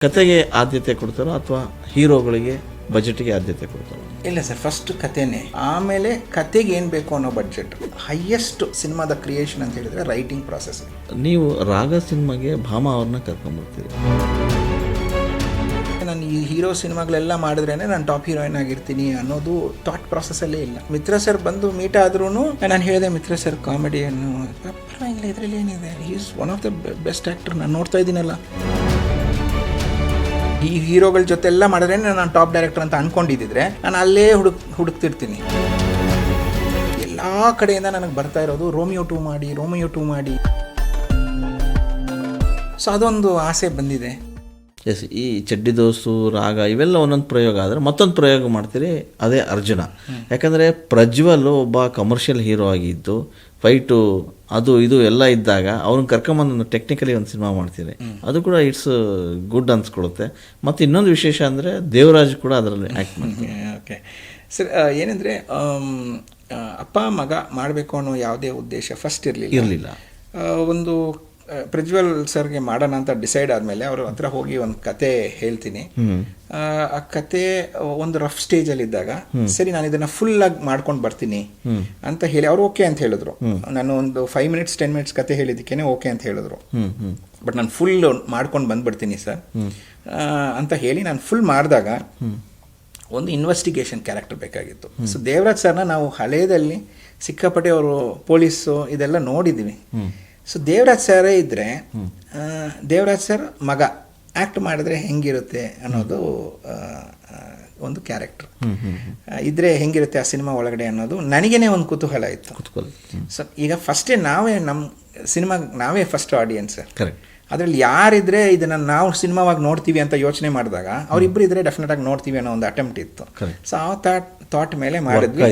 ಕತೆಗೆ ಆದ್ಯತೆ ಕೊಡ್ತಾರೋ ಅಥವಾ ಹೀರೋಗಳಿಗೆ ಬಜೆಟ್ಗೆ ಆದ್ಯತೆ ಕೊಡ್ತಾರೋ? ಇಲ್ಲ ಸರ್, ಫಸ್ಟ್ ಕತೆನೇ, ಆಮೇಲೆ ಕತೆಗೆ ಏನು ಬೇಕು ಅನ್ನೋ ಬಡ್ಜೆಟ್. ಹೈಯೆಸ್ಟ್ ಸಿನಿಮಾದ ಕ್ರಿಯೇಷನ್ ಅಂತ ಹೇಳಿದ್ರೆ ರೈಟಿಂಗ್ ಪ್ರಾಸೆಸ್. ನೀವು ರಾಗ ಸಿನಿಮಾಗೆ ಭಾಮಾ ಅವ್ರನ್ನ ಕರ್ಕೊಂಡ್ಬರ್ತೀರಿ. ನಾನು ಈ ಹೀರೋ ಸಿನಿಮಾಗಳೆಲ್ಲ ಮಾಡಿದ್ರೇ ನಾನು ಟಾಪ್ ಹೀರೋಯಿನ್ ಆಗಿರ್ತೀನಿ ಅನ್ನೋದು ಥಾಟ್ ಪ್ರಾಸೆಸ್ಸಲ್ಲೇ ಇಲ್ಲ. ಮಿತ್ರ ಸರ್ ಬಂದು ಮೀಟ್ ಆದ್ರೂ ನಾನು ಹೇಳಿದೆ, ಮಿತ್ರ ಸರ್ ಕಾಮಿಡಿಯನ್ನು ಪರವಾಗಿಲ್ಲ, ಇದರಲ್ಲಿ ಏನಿದೆ, is one of the best actor, ನಾನು ನೋಡ್ತಾ ಇದ್ದೀನಲ್ಲ. ಈ ಹೀರೋಗಳ ಜೊತೆ ಎಲ್ಲ ಮಾಡಿದ್ರೆ ನಾನು ಟಾಪ್ ಡೈರೆಕ್ಟರ್ ಅಂತ ಅಂದ್ಕೊಂಡಿದ್ದಿದ್ರೆ ನಾನು ಅಲ್ಲೇ ಹುಡುಕ್ತಿರ್ತೀನಿ. ಎಲ್ಲ ಕಡೆಯಿಂದ ನನಗೆ ಬರ್ತಾ ಇರೋದು ರೋಮಿಯೋ ಟೂ ಮಾಡಿ. ಸೊ ಅದೊಂದು ಆಸೆ ಬಂದಿದೆ. ಎಸ್, ಈ ಚಡ್ಡಿ ದೋಸ್ತು, ರಾಗ ಇವೆಲ್ಲ ಒಂದೊಂದು ಪ್ರಯೋಗ ಆದರೆ ಮತ್ತೊಂದು ಪ್ರಯೋಗ ಮಾಡ್ತೀರಿ, ಅದೇ ಅರ್ಜುನ. ಯಾಕಂದರೆ ಪ್ರಜ್ವಲ್ ಒಬ್ಬ ಕಮರ್ಷಿಯಲ್ ಹೀರೋ ಆಗಿದ್ದು ಫೈಟು ಅದು ಇದು ಎಲ್ಲ ಇದ್ದಾಗ ಅವ್ರನ್ನ ಕರ್ಕೊಂಬಂದು ಟೆಕ್ನಿಕಲಿ ಒಂದು ಸಿನಿಮಾ ಮಾಡ್ತೀರಿ, ಅದು ಕೂಡ ಇಟ್ಸ್ ಗುಡ್ ಅನ್ಸ್ಕೊಳುತ್ತೆ. ಮತ್ತು ಇನ್ನೊಂದು ವಿಶೇಷ ಅಂದರೆ ದೇವರಾಜ್ ಕೂಡ ಅದರಲ್ಲಿ ಆ್ಯಕ್ಟ್ ಮಾಡ್ತಾರೆ. ಓಕೆ ಸರ್, ಏನಂದರೆ ಅಪ್ಪ ಮಗ ಮಾಡಬೇಕು ಅನ್ನೋ ಯಾವುದೇ ಉದ್ದೇಶ ಫಸ್ಟ್ ಇರಲಿಲ್ಲ. ಒಂದು ಪ್ರಜ್ವಲ್ ಸರ್ಗೆ ಮಾಡೋಣ ಅಂತ ಡಿಸೈಡ್ ಆದಮೇಲೆ ಅವ್ರ ಹತ್ರ ಹೋಗಿ ಒಂದು ಕತೆ ಹೇಳ್ತೀನಿ. ಆ ಕತೆ ಒಂದು ರಫ್ ಸ್ಟೇಜಲ್ಲಿದ್ದಾಗ ಸರಿ ನಾನು ಇದನ್ನು ಫುಲ್ಲಾಗಿ ಮಾಡ್ಕೊಂಡು ಬರ್ತೀನಿ ಅಂತ ಹೇಳಿ ಅವ್ರು ಓಕೆ ಅಂತ ಹೇಳಿದ್ರು. ನಾನು ಒಂದು 5 minutes 10 minutes ಕತೆ ಹೇಳಿದ್ದಕ್ಕೇನೆ ಓಕೆ ಅಂತ ಹೇಳಿದ್ರು. ಬಟ್ ನಾನು ಫುಲ್ ಮಾಡ್ಕೊಂಡು ಬಂದ್ಬಿಡ್ತೀನಿ ಸರ್ ಅಂತ ಹೇಳಿ ನಾನು ಫುಲ್ ಮಾಡಿದಾಗ ಒಂದು ಇನ್ವೆಸ್ಟಿಗೇಷನ್ ಕ್ಯಾರೆಕ್ಟರ್ ಬೇಕಾಗಿತ್ತು. ಸೊ ದೇವರಾಜ್ ಸರ್ನ ನಾವು ಹಳೇದಲ್ಲಿ ಸಿಕ್ಕಾಪಟ್ಟೆ ಅವರು ಪೊಲೀಸು ಇದೆಲ್ಲ ನೋಡಿದ್ದೀವಿ. ಸೊ ದೇವರಾಜ್ ಸರೇ ಇದ್ದರೆ ದೇವರಾಜ್ ಸರ್ ಮಗ ಆ್ಯಕ್ಟ್ ಮಾಡಿದ್ರೆ ಹೆಂಗಿರುತ್ತೆ ಅನ್ನೋದು ಒಂದು ಕ್ಯಾರೆಕ್ಟರ್ ಇದ್ದರೆ ಹೆಂಗಿರುತ್ತೆ ಆ ಸಿನಿಮಾ ಒಳಗಡೆ ಅನ್ನೋದು ನನಗೇನೆ ಒಂದು ಕುತೂಹಲ ಇತ್ತು. ಸೊ ಈಗ ಫಸ್ಟೇ ನಮ್ಮ ಸಿನಿಮಾಗೆ ನಾವೇ ಫಸ್ಟ್ ಆಡಿಯನ್ಸ್. ಕರೆಕ್ಟ್. ಅದರಲ್ಲಿ ಯಾರಿದ್ರೆ ಇದನ್ನು ನಾವು ಸಿನಿಮಾವಾಗಿ ನೋಡ್ತೀವಿ ಅಂತ ಯೋಚನೆ ಮಾಡಿದಾಗ ಅವರಿಬ್ಬರು ಇದ್ರೆ ಡೆಫಿನೆಟ್ ಆಗಿ ನೋಡ್ತೀವಿ ಅನ್ನೋ ಒಂದು ಅಟೆಂಪ್ಟ್ ಇತ್ತು. ಸೊ ಆ ಥಾಟ್ ಮೇಲೆ ಮಾಡಿದ್ವಿ.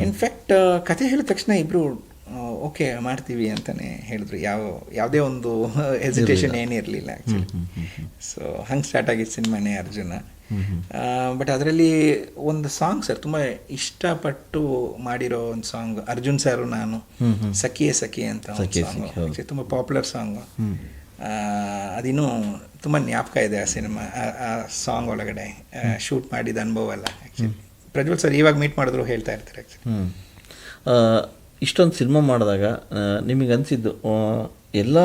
ಇನ್ಫ್ಯಾಕ್ಟ್ ಕತೆ ಹೇಳಿದ ತಕ್ಷಣ ಇಬ್ಬರು ಓಕೆ ಮಾಡ್ತೀವಿ ಅಂತಲೇ ಹೇಳಿದ್ರು. ಯಾವುದೇ ಒಂದು ಹೆಸಿಟೇಷನ್ ಏನಿರಲಿಲ್ಲ ಆ್ಯಕ್ಚುಲಿ. ಸೊ ಹಂಗೆ ಸ್ಟಾರ್ಟ್ ಆಗಿದ್ದು ಸಿನಿಮಾನೇ ಅರ್ಜುನ. ಬಟ್ ಅದರಲ್ಲಿ ಒಂದು ಸಾಂಗ್ ಸರ್ ತುಂಬ ಇಷ್ಟಪಟ್ಟು ಮಾಡಿರೋ ಒಂದು ಸಾಂಗ್, ಅರ್ಜುನ್ ಸರ್ ನಾನು, ಸಖಿಯೇ ಸಖಿ ಅಂತ ಒಂದು ಸಾಂಗ್, ತುಂಬ ಪಾಪ್ಯುಲರ್ ಸಾಂಗು. ಅದಿನ್ನೂ ತುಂಬ ಜ್ಞಾಪಕ ಇದೆ ಆ ಸಿನಿಮಾ. ಆ ಸಾಂಗ್ ಒಳಗಡೆ ಶೂಟ್ ಮಾಡಿದ ಅನುಭವ ಅಲ್ಲ ಆ್ಯಕ್ಚುಲಿ. ಪ್ರಜ್ವಲ್ ಸರ್ ಇವಾಗ ಮೀಟ್ ಮಾಡಿದ್ರು ಹೇಳ್ತಾ ಇರ್ತಾರೆ ಆ್ಯಕ್ಚುಲಿ. ಇಷ್ಟೊಂದು ಸಿನಿಮಾ ಮಾಡಿದಾಗ ನಿಮಗೆ ಅನಿಸಿದ್ದು ಎಲ್ಲ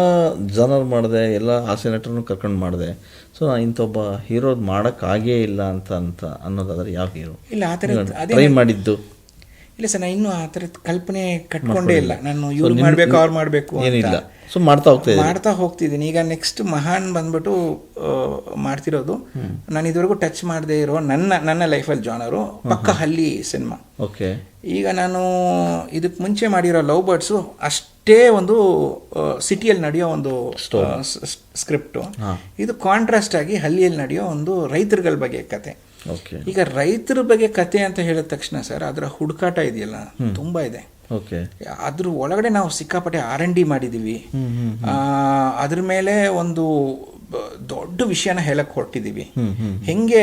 ಜನರು ಮಾಡಿದೆ, ಎಲ್ಲ ಹಾಸ್ಯ ನಟರನ್ನು ಕರ್ಕೊಂಡು ಮಾಡಿದೆ, ಸೊ ನಾನು ಇಂಥೊಬ್ಬ ಹೀರೋದು ಮಾಡೋಕ್ಕಾಗೇ ಇಲ್ಲ ಅಂತ ಅನ್ನೋದಾದ್ರೆ ಯಾವ ಹೀರೋ ಇಲ್ಲ ಆ ಥರ ಟ್ರೈ ಮಾಡಿದ್ದು? ಇಲ್ಲ ಸರ್, ನಾನು ಇನ್ನೂ ಆ ಥರದ ಕಲ್ಪನೆ ಕಟ್ಕೊಂಡೇ ಇಲ್ಲ. ನಾನು ಇವ್ರು ಮಾಡಬೇಕು ಅವ್ರು ಮಾಡಬೇಕು ಏನಿಲ್ಲ, ಸೊ ಮಾಡ್ತಾ ಹೋಗ್ತಿದ್ದೀನಿ. ಈಗ ನೆಕ್ಸ್ಟ್ ಮಹಾನ್ ಬಂದ್ಬಿಟ್ಟು ಮಾಡ್ತಿರೋದು. ನಾನು ಇದುವರೆಗೂ ಟಚ್ ಮಾಡದೇ ಇರೋ ನನ್ನ ಲೈಫಲ್ಲಿ ಜಾನರು ಪಕ್ಕ ಹಳ್ಳಿ ಸಿನಿಮಾ. ಓಕೆ. ಈಗ ನಾನು ಇದಕ್ಕೆ ಮುಂಚೆ ಮಾಡಿರೋ ಲವ್ ಬರ್ಡ್ಸು ಅಷ್ಟೇ ಒಂದು ಸಿಟಿಯಲ್ಲಿ ನಡೆಯೋ ಒಂದು ಸ್ಕ್ರಿಪ್ಟು. ಇದು ಕಾಂಟ್ರಾಸ್ಟ್ ಆಗಿ ಹಳ್ಳಿಯಲ್ಲಿ ನಡೆಯೋ ಒಂದು ರೈತರುಗಳ ಬಗ್ಗೆ ಕತೆ. ಈಗ ರೈತರ ಬಗ್ಗೆ ಕತೆ ಅಂತ ಹೇಳಿದ ತಕ್ಷಣ ಸರ್ ಅದರ ಹುಡುಕಾಟ ಇದೆಯಲ್ಲ ತುಂಬ ಇದೆ. ಅದ್ರ ಒಳಗಡೆ ನಾವು ಸಿಕ್ಕಾಪಟ್ಟೆ R&D ಮಾಡಿದ್ದೀವಿ. ಅದ್ರ ಮೇಲೆ ಒಂದು ದೊಡ್ಡ ವಿಷಯನ ಹೇಳಕ್ ಹೊರಟಿದ್ದೀವಿ. ಹೆಂಗೆ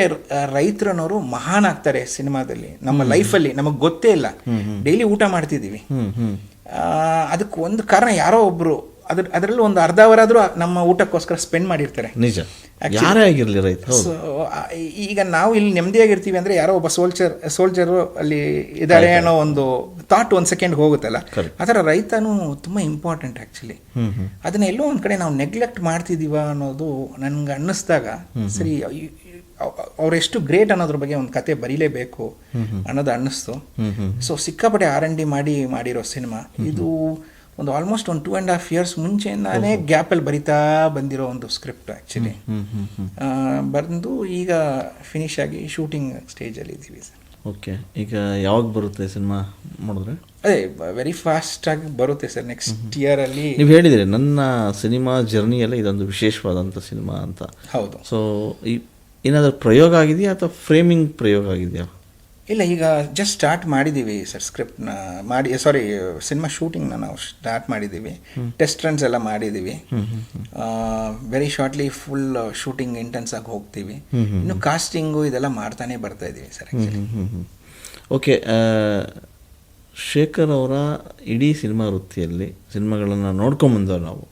ರೈತರನ್ನೋರು ಮಹಾನ್ ಆಗ್ತಾರೆ ಸಿನಿಮಾದಲ್ಲಿ, ನಮ್ಮ ಲೈಫಲ್ಲಿ ನಮಗೆ ಗೊತ್ತೇ ಇಲ್ಲ, ಡೈಲಿ ಊಟ ಮಾಡ್ತಿದ್ದೀವಿ. ಅದಕ್ಕೆ ಒಂದು ಕಾರಣ ಯಾರೋ ಒಬ್ರು ಅದರಲ್ಲಿ ಒಂದು ಅರ್ಧ ಅವರ್ ಆದರೂ ನಮ್ಮ ಊಟಕ್ಕೋಸ್ಕರ ಸ್ಪೆಂಡ್ ಮಾಡಿರ್ತಾರೆ. ನಿಜ, ಯಾರೇ ಆಗಿರಲಿ ರೈತ. ಸೊ ಈಗ ನಾವು ಇಲ್ಲಿ ನೆಮ್ಮದಿಯಾಗಿರ್ತೀವಿ ಅಂದರೆ ಯಾರೋ ಒಬ್ಬ ಸೋಲ್ಜರು ಅಲ್ಲಿ ಇದ್ದಾರೆ ಅನ್ನೋ ಒಂದು ಥಾಟ್ ಒಂದು ಸೆಕೆಂಡ್ ಹೋಗುತ್ತಲ್ಲ, ಆ ಥರ ರೈತನೂ ತುಂಬ ಇಂಪಾರ್ಟೆಂಟ್ ಆ್ಯಕ್ಚುಲಿ. ಅದನ್ನ ಎಲ್ಲೋ ಒಂದು ಕಡೆ ನಾವು ನೆಗ್ಲೆಕ್ಟ್ ಮಾಡ್ತಿದ್ದೀವ ಅನ್ನೋದು ನನಗೆ ಅನ್ನಿಸ್ದಾಗ ಸರಿ ಅವರೆಷ್ಟು ಗ್ರೇಟ್ ಅನ್ನೋದ್ರ ಬಗ್ಗೆ ಒಂದು ಕತೆ ಬರೀಲೇಬೇಕು ಅನ್ನೋದು ಅನ್ನಿಸ್ತು. ಸೊ ಸಿಕ್ಕಾಪಟ್ಟೆ R&D ಮಾಡಿರೋ ಸಿನಿಮಾ ಇದು. ಒಂದು ಆಲ್ಮೋಸ್ಟ್ ಒಂದು 2.5 years ಮುಂಚೆಯಿಂದಾನೇ ಗ್ಯಾಪಲ್ಲಿ ಬರಿತಾ ಬಂದಿರೋ ಒಂದು ಸ್ಕ್ರಿಪ್ಟ್ ಆ್ಯಕ್ಚುಲಿ. ಬಂದು ಈಗ ಫಿನಿಶ್ ಆಗಿ ಶೂಟಿಂಗ್ ಸ್ಟೇಜಲ್ಲಿ ಇದ್ದೀವಿ ಸರ್. ಓಕೆ. ಈಗ ಯಾವಾಗ ಬರುತ್ತೆ ಸಿನಿಮಾ ಮಾಡಿದ್ರೆ? ಅದೇ ವೆರಿ ಫಾಸ್ಟಾಗಿ ಬರುತ್ತೆ ಸರ್, ನೆಕ್ಸ್ಟ್ ಇಯರಲ್ಲಿ. ನೀವು ಹೇಳಿದಿರಿ ನನ್ನ ಸಿನಿಮಾ ಜರ್ನಿಯಲ್ಲೇ ಇದೊಂದು ವಿಶೇಷವಾದಂಥ ಸಿನಿಮಾ ಅಂತ. ಹೌದು. ಸೊ ಏನಾದರೂ ಪ್ರಯೋಗ ಆಗಿದೆಯಾ ಅಥವಾ ಫ್ರೇಮಿಂಗ್ ಪ್ರಯೋಗ ಆಗಿದೆಯಾ? ಇಲ್ಲ, ಈಗ ಜಸ್ಟ್ ಸ್ಟಾರ್ಟ್ ಮಾಡಿದ್ದೀವಿ ಸರ್ ಸ್ಕ್ರಿಪ್ಟ್ನ ಸಿನಿಮಾ ಶೂಟಿಂಗ್ನ ನಾವು ಸ್ಟಾರ್ಟ್ ಮಾಡಿದ್ದೀವಿ. ಟೆಸ್ಟ್ ರನ್ಸ್ ಎಲ್ಲ ಮಾಡಿದ್ದೀವಿ. Very shortly full shooting intense ಆಗಿ ಹೋಗ್ತೀವಿ. ಇನ್ನು ಕಾಸ್ಟಿಂಗು ಇದೆಲ್ಲ ಮಾಡ್ತಾನೆ ಬರ್ತಾ ಇದ್ದೀವಿ ಸರ್. ಓಕೆ. ಶೇಖರ್ ಅವರ ಇಡೀ ಸಿನಿಮಾ ವೃತ್ತಿಯಲ್ಲಿ ಸಿನಿಮಾಗಳನ್ನು ನೋಡ್ಕೊಂಬಂದವು ನಾವು,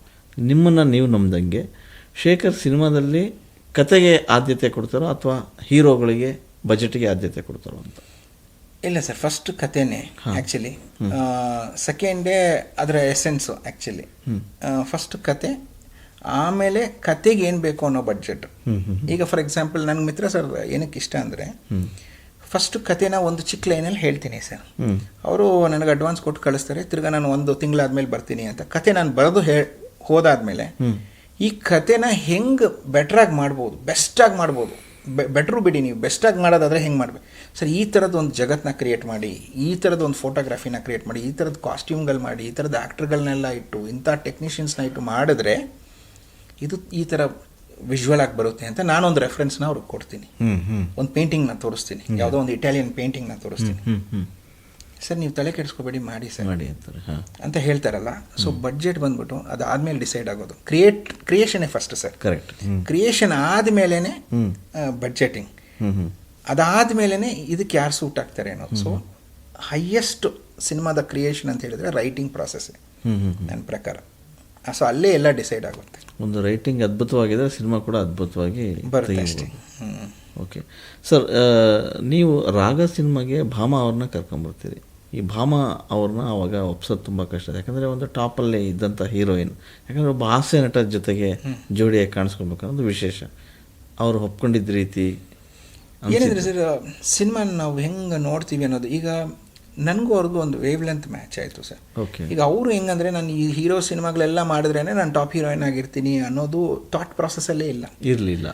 ನಿಮ್ಮನ್ನು ನೀವು ನಂಬ್ದಂಗೆ ಶೇಖರ್ ಸಿನಿಮಾದಲ್ಲಿ ಕತೆಗೆ ಆದ್ಯತೆ ಕೊಡ್ತಾರೋ ಅಥವಾ ಹೀರೋಗಳಿಗೆ ಬಜೆಟ್ಗೆ ಆದ್ಯತೆ ಕೊಡ್ತಾರೋ ಅಂತ? ಇಲ್ಲ ಸರ್, ಫಸ್ಟ್ ಕಥೆನೇ ಆ್ಯಕ್ಚುಲಿ, ಸೆಕೆಂಡೇ ಅದರ ಎಸೆನ್ಸು ಆ್ಯಕ್ಚುಲಿ. ಫಸ್ಟ್ ಕತೆ, ಆಮೇಲೆ ಕತೆಗೆ ಏನು ಬೇಕು ಅನ್ನೋ ಬಡ್ಜೆಟ್. ಈಗ ಫಾರ್ ಎಕ್ಸಾಂಪಲ್ ನನ್ನ ಮಿತ್ರ ಸರ್ ಏನಕ್ಕೆ ಇಷ್ಟ ಅಂದರೆ, ಫಸ್ಟ್ ಕತೆನ ಒಂದು ಚಿಕ್ಕ ಲೈನಲ್ಲಿ ಹೇಳ್ತೀನಿ ಸರ್, ಅವರು ನನಗೆ ಅಡ್ವಾನ್ಸ್ ಕೊಟ್ಟು ಕಳಿಸ್ತಾರೆ, ತಿರ್ಗಾ ನಾನು 1 ತಿಂಗಳಾದ್ಮೇಲೆ ಬರ್ತೀನಿ ಅಂತ. ಕತೆ ನಾನು ಬರೆದು ಹೋದಾದ್ಮೇಲೆ ಈ ಕತೆನ ಹೆಂಗೆ ಬೆಟ್ರಾಗಿ ಮಾಡ್ಬೋದು, ಬೆಸ್ಟಾಗಿ ಮಾಡ್ಬೋದು, ಬೆಟ್ರು ಬಿಡಿ, ನೀವು ಬೆಸ್ಟಾಗಿ ಮಾಡೋದಾದರೆ ಹೆಂಗೆ ಮಾಡಬೇಕು ಸರ್, ಈ ಥರದ್ದು ಒಂದು ಜಗತ್ತನ್ನ ಕ್ರಿಯೇಟ್ ಮಾಡಿ, ಈ ಥರದ್ದು ಒಂದು ಫೋಟೋಗ್ರಫಿನ ಕ್ರಿಯೇಟ್ ಮಾಡಿ, ಈ ಥರದ್ದು ಕಾಸ್ಟ್ಯೂಮ್ಗಳು ಮಾಡಿ, ಈ ಥರದ್ದು ಆ್ಯಕ್ಟ್ರ್ಗಳನ್ನೆಲ್ಲ ಇಟ್ಟು, ಇಂಥ ಟೆಕ್ನಿಷಿಯನ್ಸ್ನ ಇಟ್ಟು ಮಾಡಿದ್ರೆ ಇದು ಈ ಥರ ವಿಜುವಲ್ ಆಗಿ ಬರುತ್ತೆ ಅಂತ ನಾನೊಂದು ರೆಫರೆನ್ಸ್ನ ಅವ್ರಿಗೆ ಕೊಡ್ತೀನಿ. ಒಂದು ಪೇಂಟಿಂಗ್ನ ತೋರಿಸ್ತೀನಿ, ಯಾವುದೋ ಒಂದು ಇಟಾಲಿಯನ್ ಪೇಂಟಿಂಗ್ನ ತೋರಿಸ್ತೀನಿ. ಸರ್ ನೀವು ತಲೆ ಕೆಡಿಸ್ಕೋಬೇಡಿ, ಮಾಡಿ ಸರ್ ಮಾಡಿ ಅಂತಾರೆ ಅಂತ ಹೇಳ್ತಾರಲ್ಲ. ಸೊ ಬಡ್ಜೆಟ್ ಬಂದ್ಬಿಟ್ಟು ಅದಾದ್ಮೇಲೆ ಡಿಸೈಡ್ ಆಗೋದು. ಕ್ರಿಯೇಷನೇ ಫಸ್ಟ್ ಸರ್. ಕರೆಕ್ಟ್. ಕ್ರಿಯೇಷನ್ ಆದಮೇಲೆ ಬಡ್ಜೆಟಿಂಗ್, ಅದಾದಮೇಲೆ ಇದಕ್ಕೆ ಯಾರು ಸೂಟ್ ಆಗ್ತಾರೆ ಅನ್ನೋದು. ಸೊ ಹೈಯೆಸ್ಟ್ ಸಿನಿಮಾದ ಕ್ರಿಯೇಷನ್ ಅಂತ ಹೇಳಿದ್ರೆ ರೈಟಿಂಗ್ ಪ್ರಾಸೆಸ್ ನನ್ನ ಪ್ರಕಾರ. ಸೊ ಅಲ್ಲೇ ಎಲ್ಲ ಡಿಸೈಡ್ ಆಗುತ್ತೆ. ಒಂದು ರೈಟಿಂಗ್ ಅದ್ಭುತವಾಗಿದ್ದರೆ ಸಿನಿಮಾ ಕೂಡ ಅದ್ಭುತವಾಗಿ ಬರುತ್ತೆ ಅಷ್ಟೇ. ಓಕೆ ಸರ್, ನೀವು ರಾಗ ಸಿನಿಮಾಗೆ ಭಾಮಾ ಅವ್ರನ್ನ ಕರ್ಕೊಂಬರ್ತೀರಿ. ಈ ಭಾಮಾ ಅವ್ರನ್ನ ಅವಾಗ ಒಪ್ಸೋದು ತುಂಬ ಕಷ್ಟ, ಯಾಕಂದರೆ ಒಂದು ಟಾಪಲ್ಲೇ ಇದ್ದಂಥ ಹೀರೋಯಿನ್, ಯಾಕಂದರೆ ಒಬ್ಬ ಹಾಸ್ಯ ನಟರ ಜೊತೆಗೆ ಜೋಡಿಯಾಗಿ ಕಾಣಿಸ್ಕೊಳ್ಬೇಕನ್ನೋದು ವಿಶೇಷ. ಅವರು ಒಪ್ಕೊಂಡಿದ್ದ ರೀತಿ ಏನಿದ್ರೆ ಸರ್, ಸಿನಿಮಾ ನಾವು ಹೆಂಗೆ ನೋಡ್ತೀವಿ ಅನ್ನೋದು, ಈಗ ನನಗೂ ಅವ್ರಿಗೂ ಒಂದು ವೇವ್ ಲೆಂತ್ ಮ್ಯಾಚ್ ಆಯಿತು ಸರ್. ಈಗ ಅವರು ಹೆಂಗಂದರೆ, ನಾನು ಈ ಹೀರೋ ಸಿನಿಮಾಗಳೆಲ್ಲ ಮಾಡಿದ್ರೇ ನಾನು ಟಾಪ್ ಹೀರೋಯಿನ್ ಆಗಿರ್ತೀನಿ ಅನ್ನೋದು ಥಾಟ್ ಪ್ರಾಸೆಸ್ಸಲ್ಲೇ ಇರಲಿಲ್ಲ.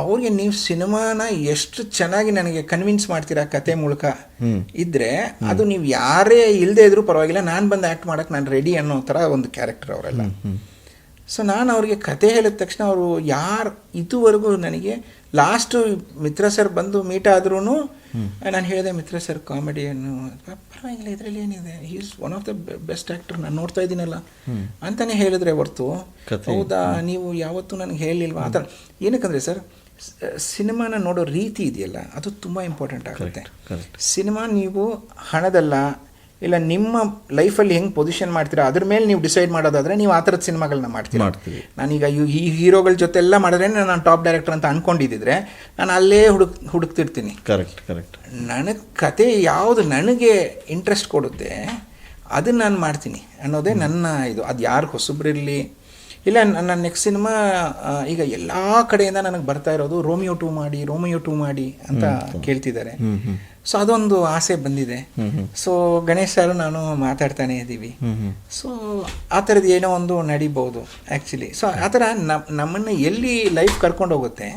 ಅವ್ರಿಗೆ ನೀವು ಸಿನಿಮಾನ ಎಷ್ಟು ಚೆನ್ನಾಗಿ ನನಗೆ ಕನ್ವಿನ್ಸ್ ಮಾಡ್ತೀರಾ ಕತೆ ಮೂಲಕ ಇದ್ದರೆ, ಅದು ನೀವು ಯಾರೇ ಇಲ್ಲದೆ ಇದ್ರೂ ಪರವಾಗಿಲ್ಲ, ನಾನು ಬಂದು ಆ್ಯಕ್ಟ್ ಮಾಡೋಕ್ಕೆ ನಾನು ರೆಡಿ ಅನ್ನೋ ಥರ ಒಂದು ಕ್ಯಾರೆಕ್ಟರ್ ಅವರೆಲ್ಲ. ಸೊ ನಾನು ಅವ್ರಿಗೆ ಕತೆ ಹೇಳಿದ ತಕ್ಷಣ ಅವರು ಯಾರು ಇದುವರೆಗೂ ನನಗೆ ಲಾಸ್ಟು ಮಿತ್ರ ಸರ್ ಬಂದು ಮೀಟ್ ಆದ್ರೂ ನಾನು ಹೇಳಿದೆ, ಮಿತ್ರ ಸರ್ ಕಾಮಿಡಿಯನ್ನು ಪರವಾಗಿಲ್ಲ, ಇದರಲ್ಲಿ ಏನಿದೆ, he is one of the best actor, ನಾನು ನೋಡ್ತಾ ಇದ್ದೀನಲ್ಲ ಅಂತಲೇ ಹೇಳಿದ್ರೆ ಹೊರ್ತು, ಹೌದಾ ನೀವು ಯಾವತ್ತೂ ನನಗೆ ಹೇಳಿಲ್ವಾ ಆ ಥರ. ಏನಕ್ಕಂದರೆ ಸರ್, ಸಿನಿಮಾನ ನೋಡೋ ರೀತಿ ಇದೆಯಲ್ಲ ಅದು ತುಂಬ ಇಂಪಾರ್ಟೆಂಟ್ ಆಗುತ್ತೆ. ಸಿನಿಮಾ ನೀವು ಹಣದಲ್ಲ, ಇಲ್ಲ ನಿಮ್ಮ ಲೈಫಲ್ಲಿ ಹೆಂಗೆ ಪೊಸಿಷನ್ ಮಾಡ್ತೀರಾ ಅದ್ರ ಮೇಲೆ ನೀವು ಡಿಸೈಡ್ ಮಾಡೋದಾದರೆ ನೀವು ಆ ಥರದ ಸಿನಿಮಾಗಳನ್ನ ಮಾಡ್ತೀರಾ. ನಾನೀಗ ಈ ಹೀರೋಗಳ ಜೊತೆ ಎಲ್ಲ ಮಾಡಿದ್ರೆ ನಾನು ಟಾಪ್ ಡೈರೆಕ್ಟರ್ ಅಂತ ಅಂದ್ಕೊಂಡಿದ್ದಿದ್ರೆ ನಾನು ಅಲ್ಲೇ ಹುಡುಕ್ತಿರ್ತೀನಿ. ಕರೆಕ್ಟ್. ನನಗೆ ಕತೆ ಯಾವುದು ನನಗೆ ಇಂಟ್ರೆಸ್ಟ್ ಕೊಡುತ್ತೆ ಅದನ್ನು ನಾನು ಮಾಡ್ತೀನಿ ಅನ್ನೋದೇ ನನ್ನ ಇದು. ಅದು ಯಾರು ಹೊಸಬ್ರಿರಲಿ ಇಲ್ಲ, ನನ್ನ ನೆಕ್ಸ್ಟ್ ಸಿನಿಮಾ ಈಗ ಎಲ್ಲ ಕಡೆಯಿಂದ ನನಗೆ ಬರ್ತಾ ಇರೋದು ರೋಮಿಯೋ 2 ಮಾಡಿ ಅಂತ ಕೇಳ್ತಿದ್ದಾರೆ. ಸೊ ಅದೊಂದು ಆಸೆ ಬಂದಿದೆ. ಸೊ ಗಣೇಶ್ ಸರ್ ನಾನು ಮಾತಾಡ್ತಾನೆ ಇದ್ದೀವಿ. ಸೊ ಆ ಥರದ್ದು ಏನೋ ಒಂದು ನಡಿಬೋದು ಆ್ಯಕ್ಚುಲಿ. ಸೊ ಆ ಥರ ನಮ್ಮನ್ನು ಎಲ್ಲಿ ಲೈಫ್ ಕರ್ಕೊಂಡು ಹೋಗುತ್ತೆ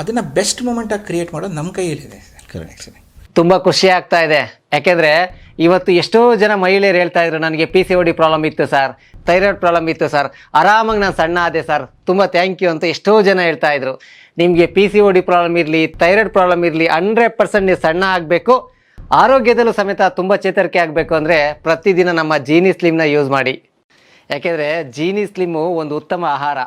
ಅದನ್ನು ಬೆಸ್ಟ್ ಮೂಮೆಂಟಾಗಿ ಕ್ರಿಯೇಟ್ ಮಾಡೋದು ನಮ್ಮ ಕೈಯಲ್ಲಿದೆ ಸರ್ ಆ್ಯಕ್ಚುಲಿ. ತುಂಬ ಖುಷಿ ಆಗ್ತಾ ಇದೆ, ಯಾಕೆಂದರೆ ಇವತ್ತು ಎಷ್ಟೋ ಜನ ಮಹಿಳೆಯರು ಹೇಳ್ತಾ ಇದ್ರು, ನನಗೆ PCOD ಪ್ರಾಬ್ಲಮ್ ಇತ್ತು ಸರ್, ಥೈರಾಯ್ಡ್ ಪ್ರಾಬ್ಲಮ್ ಇತ್ತು ಸರ್, ಆರಾಮಾಗಿ ನಾನು ಸಣ್ಣ ಆದೆ ಸರ್, ತುಂಬ ಥ್ಯಾಂಕ್ ಯು ಅಂತ ಎಷ್ಟೋ ಜನ ಹೇಳ್ತಾ ಇದ್ರು. ನಿಮಗೆ PCOD ಪ್ರಾಬ್ಲಮ್ ಇರಲಿ, ಥೈರಾಯ್ಡ್ ಪ್ರಾಬ್ಲಮ್ ಇರಲಿ, 100% ನೀವು ಸಣ್ಣ ಆಗಬೇಕು, ಆರೋಗ್ಯದಲ್ಲೂ ಸಮೇತ ತುಂಬ ಚೇತರಿಕೆ ಆಗಬೇಕು ಅಂದರೆ ಪ್ರತಿದಿನ ನಮ್ಮ ಜೀನಿ ಸ್ಲಿಮ್ನ ಯೂಸ್ ಮಾಡಿ. ಯಾಕೆಂದರೆ ಜೀನಿ ಸ್ಲಿಮ್ಮು ಒಂದು ಉತ್ತಮ ಆಹಾರ.